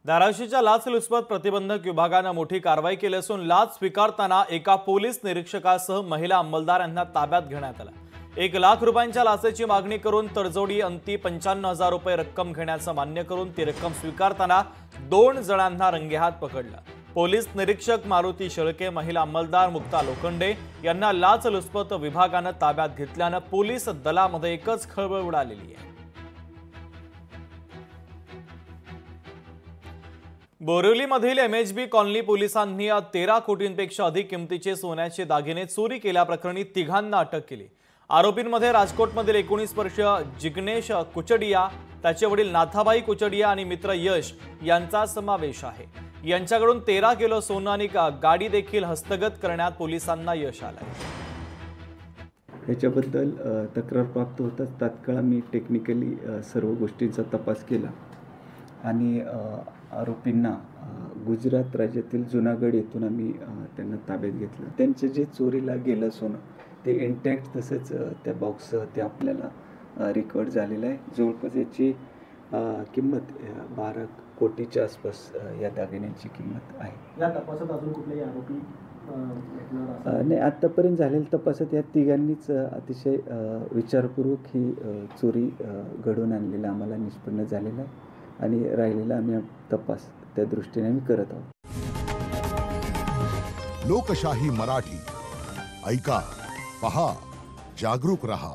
धाराशिवच्या लाचलुचपत प्रतिबंधक विभागाने मोठी कारवाई केली असून लाच स्वीकारताना एका पोलीस निरीक्षकासह महिला अंमलदार यांना ताब्यात घेण्यात आलं। 1 लाख रुपयांच्या लाचेची मागणी करून तडजोडी अंती 95,000 रुपये रक्कम घेण्याचं मान्य करून ती रक्कम स्वीकारताना 2 जणांना रंगेहात पकडलं। पोलीस निरीक्षक मारुती शेळके, महिला अंमलदार मुक्ता लोखंडे यांना लाचलुचपत विभागाने ताब्यात घेतल्याने पोलीस दलामध्ये एकच खळबळ उडालेली आहे। बोरिवलीमधील MHB कॉलनी पोलिसांनी 13 कोटींपेक्षा अधिक किमतीचे सोन्याचे दागिने चोरी केल्याप्रकरणी तिघांना अटक केली। आरोपींमध्ये राजकोटमधील 19 वर्षीय जिग्नेश कुचडिया, त्याचे वडील नाथाबाई कुचडिया आणि मित्र यश यांचा समावेश आहे। यांच्याकडून 13 किलो सोनं आणि गाडी देखील हस्तगत करण्यात पोलिसांना यश आलंय। याच्याबद्दल तक्रार प्राप्त होताच तात्काळ मी टेक्निकली सर्व गोष्टींचा तपास केला आणि आरोपींना गुजरात राज्यातील जुनागड येथून आम्ही त्यांना ताब्यात घेतलं। त्यांचे जे चोरीला गेलं सोनं ते इंटॅक्ट तसंच त्या बॉक्ससह ते आपल्याला रिकवर झालेलं आहे। जवळपास याची किंमत 12 कोटीच्या आसपास या दागिन्यांची किंमत आहे। या तपासात अजून कुठलेही आरोपी नाही, आतापर्यंत झालेल्या तपासात या तिघांनीच अतिशय विचारपूर्वक ही चोरी घडवून आणलेला आम्हाला निष्पन्न झालेला आहे आणि राहिलेला आम्ही तपास त्या दृष्टीने आम्ही करत आहोत। लोकशाही मराठी ऐका, पहा, जागरूक रहा।